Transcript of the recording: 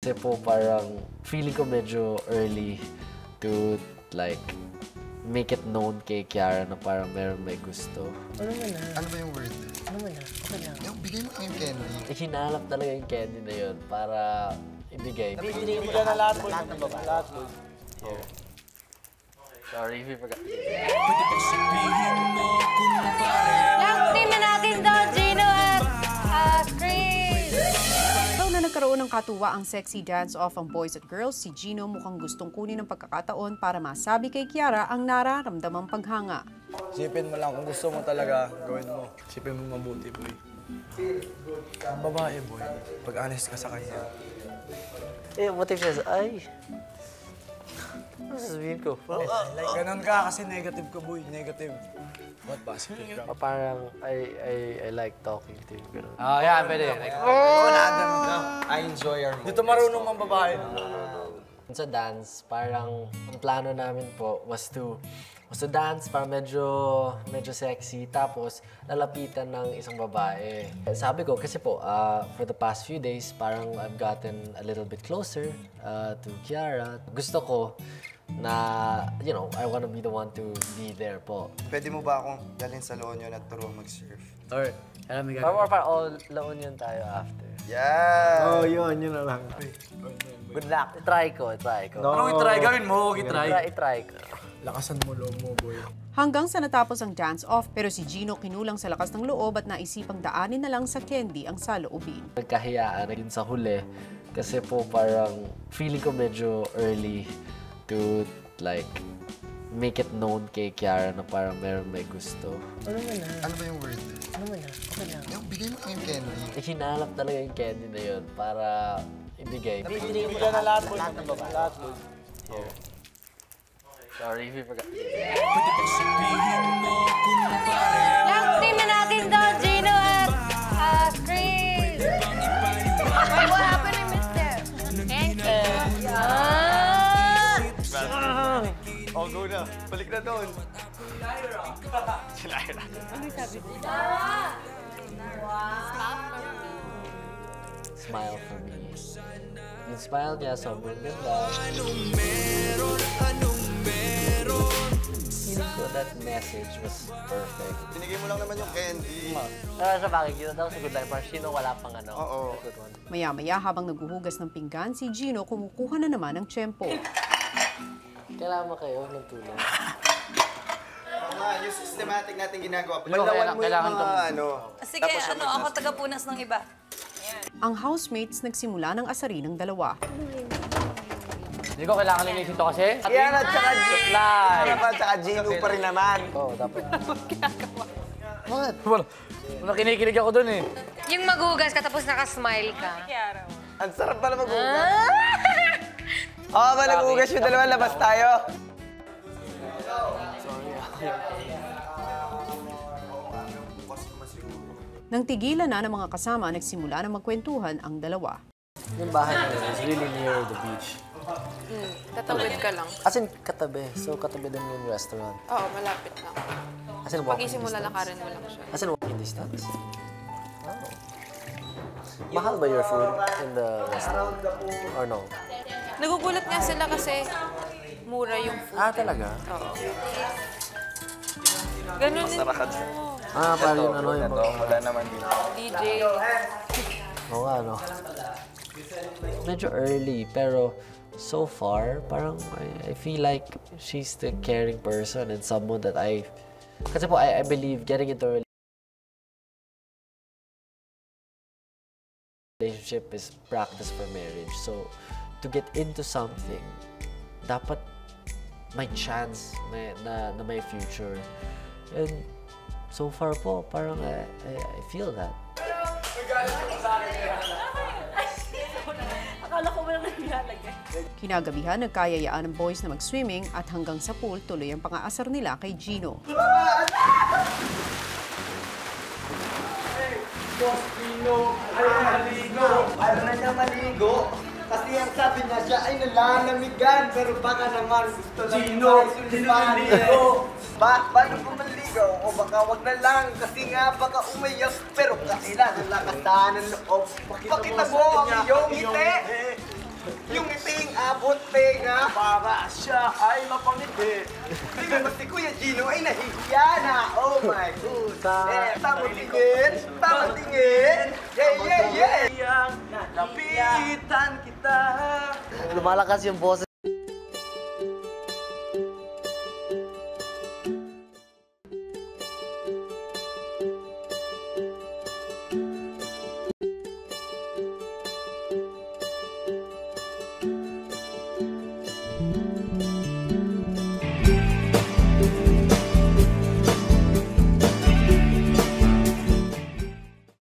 Kasi po parang feeling ko medyo early to like make it known kay Kiara na parang may gusto. Ano mo na? Ano ba yung word? Ano mo na? Okay lang. Yung bigay mo lang yung candy. Hinalap talaga yung candy na yun para ibigay. Bibigyan mo na lahat po. Lahat po. Here. Sorry if you forgot. Lang team na natin daw, Gino at Chris! Daw na nagkaroon ng katuwa ang sexy dance-off ang boys at girls, si Gino mukhang gustong kunin ng pagkakataon para masabi kay Kiara ang nararamdamang paghanga. Sipin mo lang kung gusto mo talaga, gawin mo. Sipin mo mabuti, boy. Ang babae, boy, pag honest ka sa kanya. Eh, what if says, ay, ano sasabihin ko? Like, ganun ka kasi negative ka, boy. Negative. What positive ka? Parang, I like talking to you. Ganun. Yeah, pwede. Like, I enjoy our dito marunong ang babae. Sa dance, parang ang plano namin po was to dance para medyo sexy, tapos lalapitan ng isang babae. Sabi ko, kasi po, for the past few days, parang I've gotten a little bit closer to Kiara. Gusto ko na, you know, I wanna be the one to be there po. Pwede mo ba akong dalhin sa La Union at turuan mag-surf? Or, alam mo Para all La Union tayo after. Yeah! oh, yun na lang. Good luck. Try ko. Anong i-try? Gawin mo, i-try. Try ko. Lakasan mo loob mo, boy. Hanggang sa natapos ang dance-off, pero si Gino kinulang sa lakas ng loob at naisipang daanin na lang sa candy ang saloobin. Nagkahiyaan din sa huli kasi po parang feeling ko medyo early to like make it known kay Kiara na parang may gusto. Ano mo na? Ano ba yung word? Ano mo na? Okay lang. Yung bigay mo lang yung candy. Hinalap talaga yung candy na yun para ibigay. Bibigyan mo na lahat po. Lahat po. Here. Sorry if you forgot. Lang team na natin daw, Gino at Chris! What happened to Mr. Oh, go na. Balik na doon. Si Lyra. Smile for me. Yung smile niya, sobrang ganda. Feeling ko that message was perfect. Binigay mo lang naman yung candy. Sa bagay, yun daw sa good life, parang sino wala pang ano. Oo. Good one. Maya-maya habang naghuhugas ng pinggan, si Gino kumukuha na naman ng tiyempo. Kailangan mo kayo ng tulong. Oo nga, yung systematic natin ginagawa. Kailangan mo yung mga ano. Sige, ako taga-punas ng iba. Ang housemates nagsimula ng asarin ng dalawa. Hindi ko kailangan linisin to kasi. Yan at saka Supply. at saka Gino pa rin naman. Oo, dapat. Wala kinikilig ako dun eh. Yung maghugas ka tapos nakasmile ka. Ang sarap pala mag-ugas. Oo ba, nag-ugas yung dalawa, labas tayo. Nang tigilan na ng mga kasama, nagsimula na magkwentuhan ang dalawa. Yung bahay nila is really near the beach. Tatawid ka lang. As in, katabi. So, katabi din yung restaurant. Oo, malapit lang. As in, walking Pag-isimula distance. lakarin mo lang siya. As in, walking distance. Oh. Mahal ba your food in the restaurant? Or no? Nagugulat nga sila kasi mura yung food. Talaga? Oo. Ganun din. Parang yung ano yung mga... Wala naman dito. DJ. Oo nga, no? Medyo early, pero so far, parang I feel like she's the caring person and someone that kasi po, I believe getting into a relationship is practice for marriage. So, to get into something, dapat may chance na may future. And so far po, parang I feel that. Akala ko walang naglalagay. Kinagabihan, nagkayayaan ng boys na mag-swimming at hanggang sa pool, tuloy ang pang-aasar nila kay Gino. Boss Gino, ay maligo. Ayaw na niya maligo. Kasi ang sabi niya siya ay nalalamigan. Pero baka naman gusto lang Gino, maligo. Paano pa maligo? O baka wag na lang. Kasi nga baka umayak. Pero kailangan lakasan ng loob. Pakita mo ang iyong ngiti. para siya ay mapangiti. Tingnan mo si Kuya Gino ay nahihiya na. Oh my God. Tamang tingin, tamang tingin. Yeah. Lapitan kita. Lumalakas yung boses